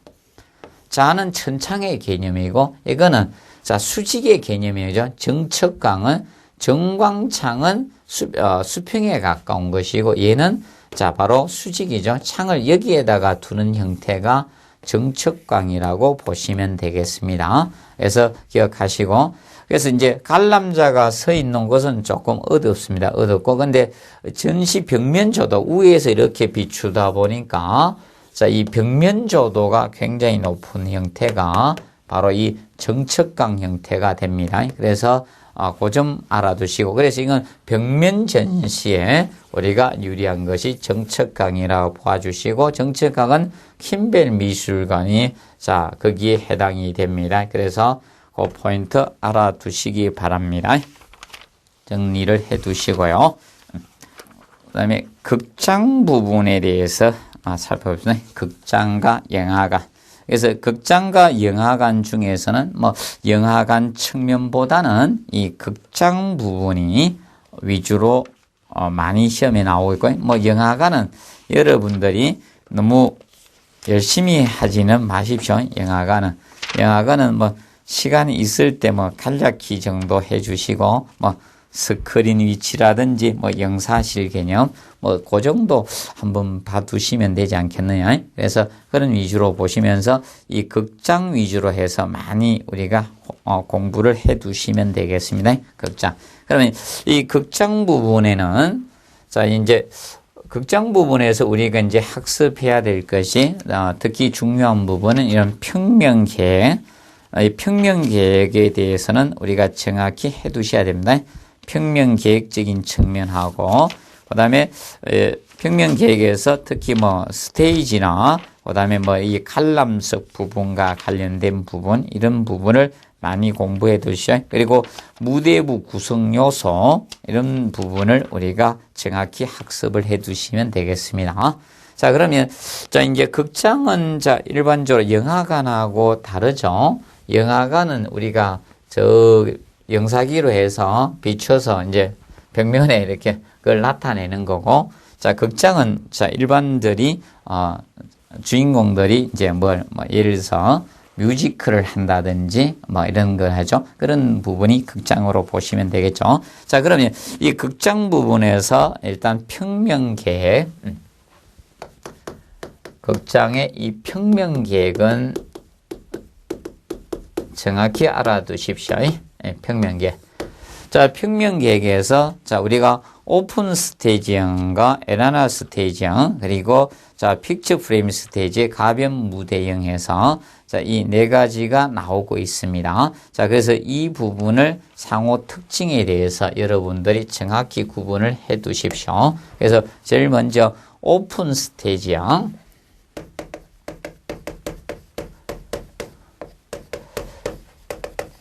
S1: 자는 천창의 개념이고 이거는 자 수직의 개념이죠. 정척광은 정광창은 수평에 가까운 것이고 얘는 자 바로 수직이죠. 창을 여기에다가 두는 형태가 정척광이라고 보시면 되겠습니다. 그래서 기억하시고 그래서 이제 관람자가 서 있는 곳은 조금 어둡습니다. 어둡고 근데 전시 벽면 조도 위에서 이렇게 비추다 보니까 자 이 벽면 조도가 굉장히 높은 형태가 바로 이 정척광 형태가 됩니다. 그래서 그 점 알아두시고 그래서 이건 벽면 전시에 우리가 유리한 것이 정척광이라고 봐주시고 정척광은 킴벨 미술관이 자 거기에 해당이 됩니다. 그래서 그 포인트 알아두시기 바랍니다. 정리를 해두시고요. 그다음에 극장 부분에 대해서 살펴봅시다. 극장과 영화관. 그래서 극장과 영화관 중에서는 영화관 측면보다는 이 극장 부분이 위주로 많이 시험에 나오고 있고요. 영화관은 여러분들이 너무 열심히 하지는 마십시오. 영화관은 시간이 있을 때 간략히 정도 해주시고 스크린 위치라든지 영사실 개념 그 정도 한번 봐두시면 되지 않겠느냐. 그래서 그런 위주로 보시면서 이 극장 위주로 해서 많이 우리가 공부를 해두시면 되겠습니다. 극장. 그러면 이 극장 부분에는 자 이제 극장 부분에서 우리가 이제 학습해야 될 것이 특히 중요한 부분은 이런 평면 계획. 이 평면 계획에 대해서는 우리가 정확히 해두셔야 됩니다. 평면 계획적인 측면하고 그다음에 평면 계획에서 특히 스테이지나 그다음에 이 관람석 부분과 관련된 부분 이런 부분을 많이 공부해 두시죠. 그리고 무대부 구성 요소 이런 부분을 우리가 정확히 학습을 해 두시면 되겠습니다. 자, 그러면 자 이제 극장은 자 일반적으로 영화관하고 다르죠. 영화관은 우리가 영사기로 해서 비춰서 이제 벽면에 이렇게 그걸 나타내는 거고, 자, 극장은 자, 일반들이, 주인공들이 이제 예를 들어서 뮤지컬을 한다든지 이런 걸 하죠. 그런 부분이 극장으로 보시면 되겠죠. 자, 그러면 이 극장 부분에서 일단 평면 계획, 극장의 이 평면 계획은 정확히 알아두십시오. 평면 계획. 자, 평면 계획에서 자, 우리가 오픈 스테이지형과 에나나 스테이지형, 그리고 자, 픽처 프레임 스테이지, 가변 무대형 해서 자, 이 네 가지가 나오고 있습니다. 자, 그래서 이 부분을 상호 특징에 대해서 여러분들이 정확히 구분을 해 두십시오. 그래서 제일 먼저 오픈 스테이지형.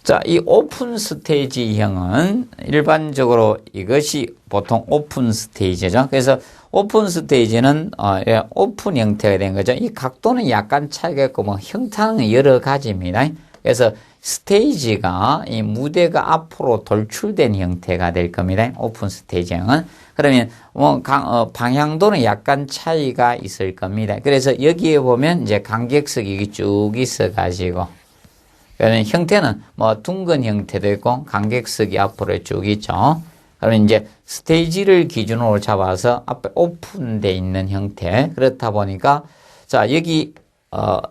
S1: 자, 이 오픈 스테이지형은 일반적으로 이것이 보통 오픈 스테이지죠. 그래서 오픈 스테이지는 오픈 형태가 된 거죠. 이 각도는 약간 차이가 있고 형태는 여러 가지입니다. 그래서 스테이지가 이 무대가 앞으로 돌출된 형태가 될 겁니다. 오픈 스테이지형은. 그러면 방향도는 약간 차이가 있을 겁니다. 그래서 여기에 보면 이제 관객석이 쭉 있어가지고, 그러면 형태는 둥근 형태도 있고 관객석이 앞으로 쭉 있죠. 그러면 이제 스테이지를 기준으로 잡아서 앞에 오픈돼 있는 형태. 그렇다 보니까 자 여기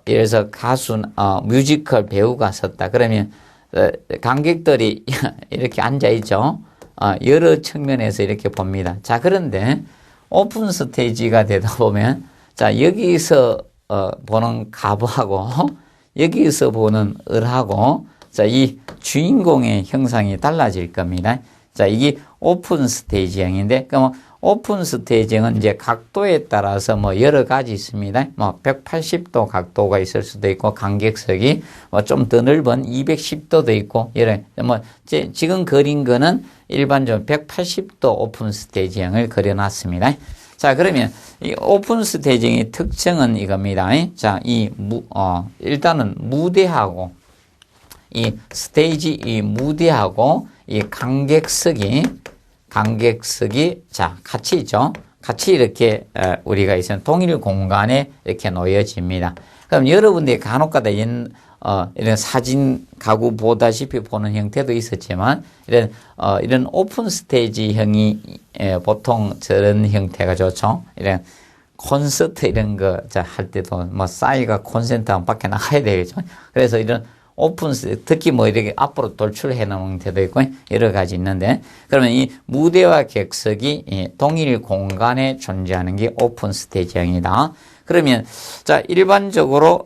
S1: 예를 들어서 뮤지컬 배우가 섰다. 그러면 관객들이 이렇게 앉아 있죠. 여러 측면에서 이렇게 봅니다. 자 그런데 오픈 스테이지가 되다 보면 자 여기서 보는 가부하고 여기서 보는 을하고 자 이 주인공의 형상이 달라질 겁니다. 자, 이게 오픈 스테이지형인데, 그럼 오픈 스테이지형은 이제 각도에 따라서 여러 가지 있습니다. 180도 각도가 있을 수도 있고, 관객석이 좀 더 넓은 210도도 있고, 지금 그린 거는 일반적으로 180도 오픈 스테이지형을 그려놨습니다. 자, 그러면 이 오픈 스테이지형의 특징은 이겁니다. 자, 일단은 무대하고, 이 스테이지, 이 무대하고, 이 관객석이 자 같이 있죠. 같이 이렇게 우리가 있으면 동일 공간에 이렇게 놓여집니다. 그럼 여러분들이 간혹가다 이런 사진 가구 보다시피 보는 형태도 있었지만 이런 오픈 스테이지형이 보통 저런 형태가 좋죠. 이런 콘서트 이런 거 할 때도 싸이가 콘센트 밖에 나가야 되겠죠. 그래서 이런 오픈, 특히 이렇게 앞으로 돌출해 놓은 형태도 있고, 여러 가지 있는데, 그러면 이 무대와 객석이 동일 공간에 존재하는 게 오픈 스테이지형이다. 그러면, 자, 일반적으로,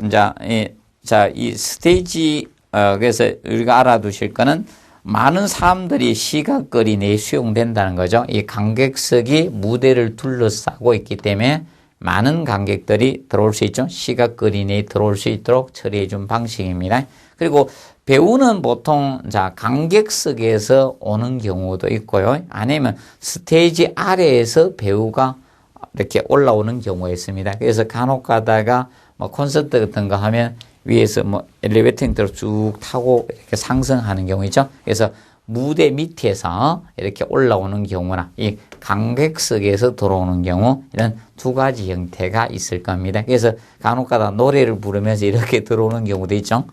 S1: 이 스테이지, 그래서 우리가 알아두실 거는 많은 사람들이 시각거리 내에 수용된다는 거죠. 이 관객석이 무대를 둘러싸고 있기 때문에 많은 관객들이 들어올 수 있죠. 시각거리 내에 들어올 수 있도록 처리해 준 방식입니다. 그리고 배우는 보통 관객석에서 오는 경우도 있고요. 아니면 스테이지 아래에서 배우가 이렇게 올라오는 경우가 있습니다. 그래서 간혹 가다가 콘서트 같은 거 하면 위에서 엘리베이터 형태로 쭉 타고 이렇게 상승하는 경우 있죠. 그래서 무대 밑에서 이렇게 올라오는 경우나 이 관객석에서 들어오는 경우 이런 두 가지 형태가 있을 겁니다. 그래서 간혹 가다 노래를 부르면서 이렇게 들어오는 경우도 있죠.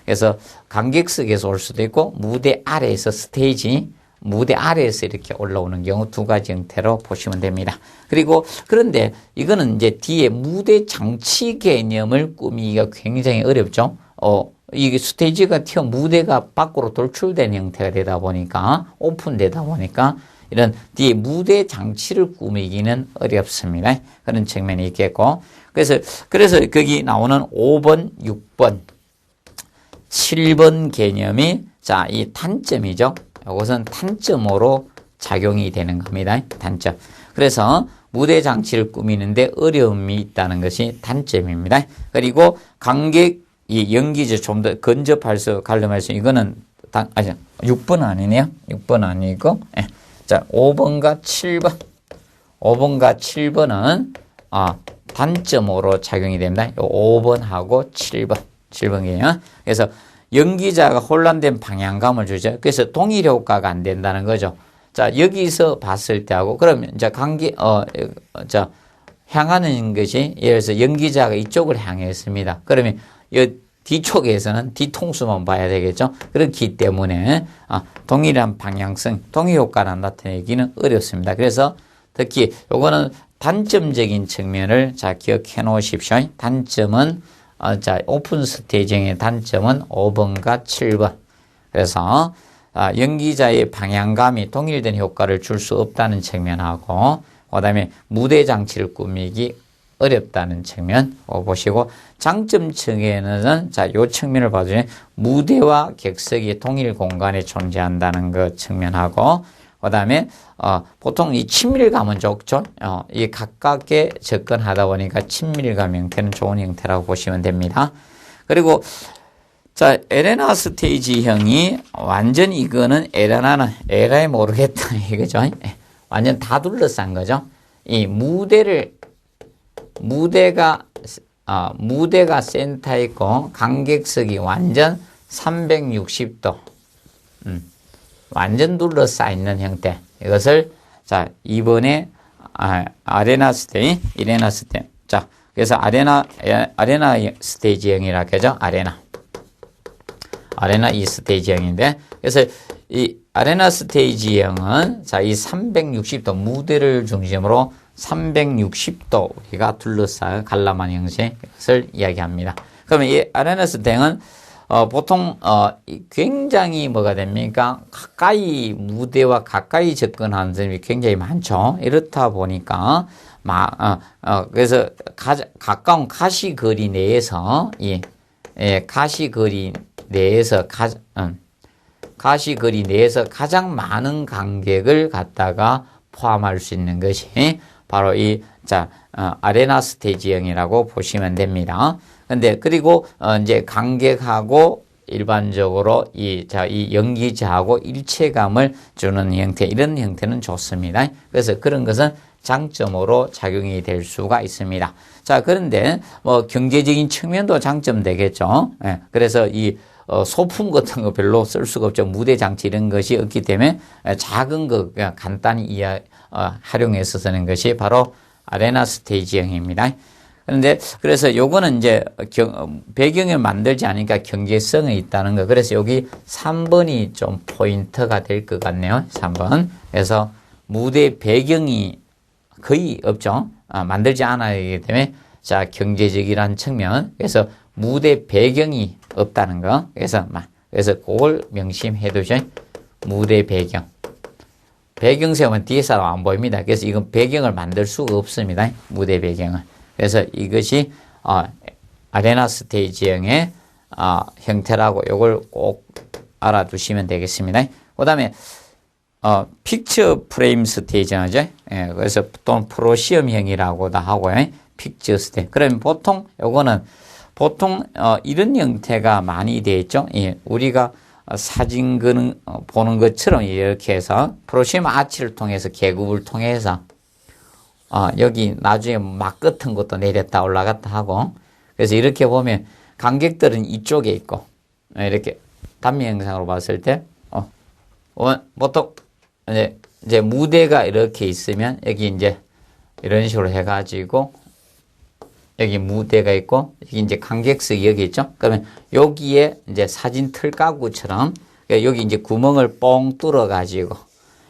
S1: 그래서 관객석에서 올 수도 있고 무대 아래에서 무대 아래에서 이렇게 올라오는 경우 두 가지 형태로 보시면 됩니다. 그런데 이거는 이제 뒤에 무대 장치 개념을 꾸미기가 굉장히 어렵죠. 이게 스테이지가 무대가 밖으로 돌출된 형태가 되다 보니까 오픈되다 보니까 이런 뒤에 무대 장치를 꾸미기는 어렵습니다. 그런 측면이 있겠고 그래서 거기 나오는 5번, 6번 7번 개념이 이 단점이죠. 이것은 단점으로 작용이 되는 겁니다. 단점. 그래서 무대 장치를 꾸미는데 어려움이 있다는 것이 단점입니다. 그리고 이 연기죠. 좀 더 관련할 수 이거는 6번 아니네요. 6번 아니고 자 5번과 7번 5번과 7번은 단점으로 작용이 됩니다. 5번하고 7번 개념. 그래서 연기자가 혼란된 방향감을 주죠. 그래서 동일 효과가 안 된다는 거죠. 자, 여기서 봤을 때하고, 그러면 이제 향하는 것이, 예를 들어서 연기자가 이쪽을 향했습니다. 그러면 뒤쪽에서는 뒤통수만 봐야 되겠죠. 그렇기 때문에, 동일한 방향성, 동일 효과를 나타내기는 어렵습니다. 그래서 특히 요거는 단점적인 측면을 기억해 놓으십시오. 단점은 오픈 스테이징의 단점은 5번과 7번. 그래서, 연기자의 방향감이 동일된 효과를 줄 수 없다는 측면하고, 그 다음에 무대 장치를 꾸미기 어렵다는 측면 보시고, 장점 측에는, 요 측면을 봐주면, 무대와 객석이 동일 공간에 존재한다는 그 측면하고, 그 다음에, 보통 이 친밀감은 좋죠. 이 가깝게 접근하다 보니까 친밀감 형태는 좋은 형태라고 보시면 됩니다. 그리고, 에레나 스테이지형이 완전 이거는 에라에 모르겠다. 이거죠. 완전 다 둘러싼 거죠. 이 무대가 센터에 있고, 관객석이 완전 360도 완전 둘러싸있는 형태. 이것을 자 2번에 아레나 스테이, 이레나 스테이. 자 그래서 아레나 스테이지형이라고 하죠. 아레나 이 스테이지형인데, 그래서 이 아레나 스테이지형은 자 이 360도 무대를 중심으로 360도 우리가 둘러싸여 관람한 형식을 이야기합니다. 그러면 이 아레나 스테이지형은 보통 굉장히 뭐가 됩니까? 가까이 무대와 가까이 접근하는 사람이 굉장히 많죠. 이렇다 보니까 그래서 가까운 가시거리 내에서 가시거리 내에서 가장 많은 관객을 갖다가 포함할 수 있는 것이 바로 아레나 스테이지형이라고 보시면 됩니다. 근데 그리고 이제 관객하고 일반적으로 이 연기자하고 일체감을 주는 형태, 이런 형태는 좋습니다. 그래서 그런 것은 장점으로 작용이 될 수가 있습니다. 자, 그런데 뭐 경제적인 측면도 장점 되겠죠. 예, 그래서 이 소품 같은 거 별로 쓸 수가 없죠. 무대 장치 이런 것이 없기 때문에 작은 거 그냥 간단히 활용해서 쓰는 것이 바로 아레나 스테이지형입니다. 그런데 그래서 요거는 이제 배경을 만들지 않으니까 경제성이 있다는 거. 그래서 여기 3번이 좀 포인트가 될 것 같네요. 3번. 그래서 무대 배경이 거의 없죠. 만들지 않아야 하기 때문에 자 경제적이라는 측면. 그래서 무대 배경이 없다는 거. 그래서 그걸 명심해 두죠. 무대 배경. 배경 세우면 뒤에 사람 안 보입니다. 그래서 이건 배경을 만들 수가 없습니다. 무대 배경을. 그래서 이것이 아레나 스테이지형의 형태라고 이걸 꼭 알아두시면 되겠습니다. 그 다음에 픽처 프레임 스테이지형이죠. 예, 그래서 또는 프로시엄형이라고도 하고요. 픽처 스테이지. 그러면 보통 요거는 이런 형태가 많이 되어 있죠. 예, 우리가 사진 보는 것처럼 이렇게 해서 프로시엄 아치를 통해서 계급을 통해서 여기 나중에 막 같은 것도 내렸다 올라갔다 하고, 그래서 이렇게 보면 관객들은 이쪽에 있고, 이렇게 단면 영상으로 봤을 때 보통 이제 무대가 이렇게 있으면 여기 이제 이런 식으로 해가지고 여기 무대가 있고 여기 이제 관객석이 여기 있죠. 그러면 여기에 이제 사진 틀가구처럼 여기 이제 구멍을 뻥 뚫어가지고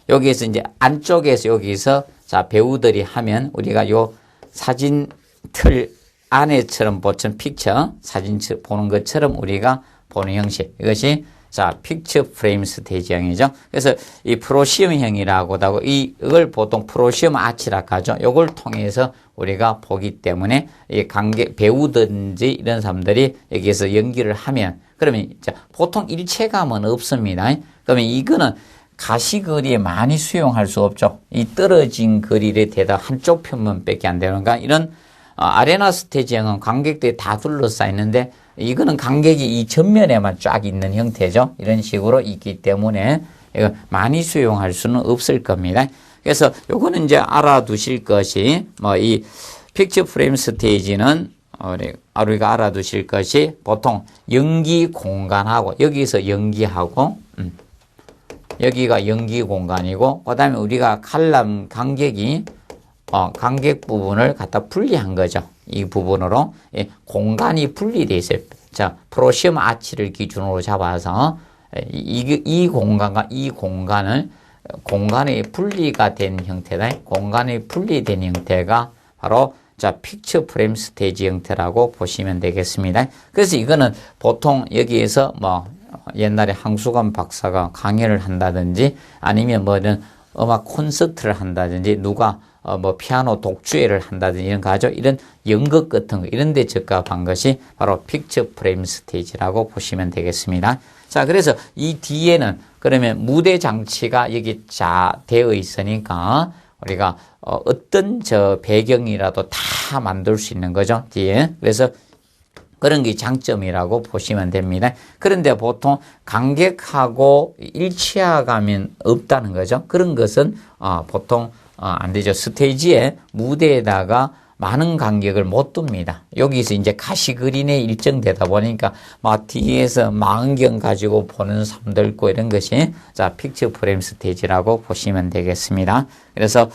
S1: 여기에서 이제 안쪽에서 여기서 자 배우들이 하면 우리가 요 사진 틀 안에처럼 보처럼 픽처 사진 보는 것처럼 우리가 보는 형식, 이것이 자 픽처 프레임 스테이지형이죠. 그래서 이 프로시엄형이라고도 하고 이걸 보통 프로시엄 아치라고 하죠. 이걸 통해서 우리가 보기 때문에 이 배우든지 이런 사람들이 여기에서 연기를 하면 그러면 보통 일체감은 없습니다. 그러면 이거는 가시거리에 많이 수용할 수 없죠. 이 떨어진 거리에 대다 한쪽 편만밖에 안 되는가. 이런 아레나 스테이지형은 관객들이 다 둘러싸 있는데 이거는 관객이 이 전면에만 쫙 있는 형태죠. 이런 식으로 있기 때문에 이거 많이 수용할 수는 없을 겁니다. 그래서 요거는 이제 알아두실 것이 이 픽처 프레임 스테이지는 우리가 알아두실 것이 보통 연기 공간하고 여기서 연기하고 여기가 연기 공간이고 그다음에 우리가 관람 관객이 관객 부분을 갖다 분리한 거죠. 이 부분으로 공간이 분리되어 있어요. 자, 프로시엄 아치를 기준으로 잡아서 이 공간과 이 공간이 분리가 된 형태다. 공간이 분리된 형태가 바로 자 픽처 프레임 스테이지 형태라고 보시면 되겠습니다. 그래서 이거는 보통 여기에서 옛날에 황수관 박사가 강연을 한다든지 아니면 이런 음악 콘서트를 한다든지 누가 피아노 독주회를 한다든지 이런 거 하죠. 이런 연극 같은 거 이런 데 적합한 것이 바로 픽처 프레임 스테이지라고 보시면 되겠습니다. 자, 그래서 이 뒤에는 그러면 무대 장치가 여기 되어 있으니까 우리가 어떤 배경이라도 다 만들 수 있는 거죠. 뒤에. 그래서 그런 게 장점이라고 보시면 됩니다. 그런데 보통 관객하고 일치하감이 없다는 거죠. 그런 것은 보통 안 되죠. 스테이지에 무대에다가 많은 간격을 못 둡니다. 여기서 이제 가시그린에 일정되다 보니까 막 뒤에서 망원경 가지고 보는 사람도 있고 이런 것이 자, 픽처 프레임 스테이지라고 보시면 되겠습니다. 그래서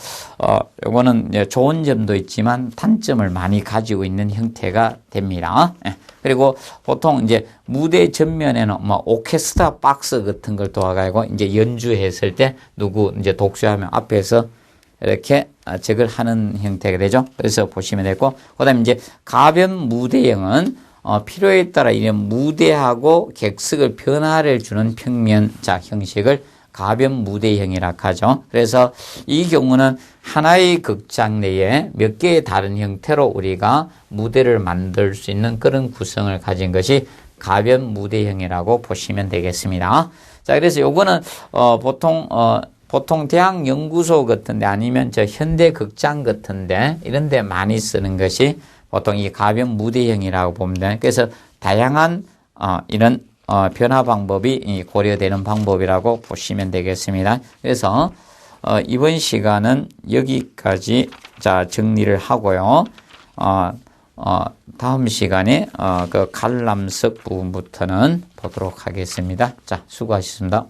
S1: 요거는 좋은 점도 있지만 단점을 많이 가지고 있는 형태가 됩니다. 그리고 보통 이제 무대 전면에는 뭐 오케스트라 박스 같은 걸 도와가지고 이제 연주했을 때 누구 이제 독주하면 앞에서 이렇게 저걸 하는 형태가 되죠. 그래서 보시면 되고, 그 다음에 이제 가변 무대형은 필요에 따라 이런 무대하고 객석을 변화를 주는 평면 형식을 가변 무대형이라 하죠. 그래서 이 경우는 하나의 극장 내에 몇 개의 다른 형태로 우리가 무대를 만들 수 있는 그런 구성을 가진 것이 가변 무대형이라고 보시면 되겠습니다. 자, 그래서 요거는 보통 대학 연구소 같은데 아니면 저 현대 극장 같은데 이런 데 많이 쓰는 것이 보통 이 가변 무대형이라고 보면 돼요. 그래서 다양한 이런 변화 방법이 고려되는 방법이라고 보시면 되겠습니다. 그래서 이번 시간은 여기까지 자 정리를 하고요. 다음 시간에 그 관람석 부분부터는 보도록 하겠습니다. 자, 수고하셨습니다.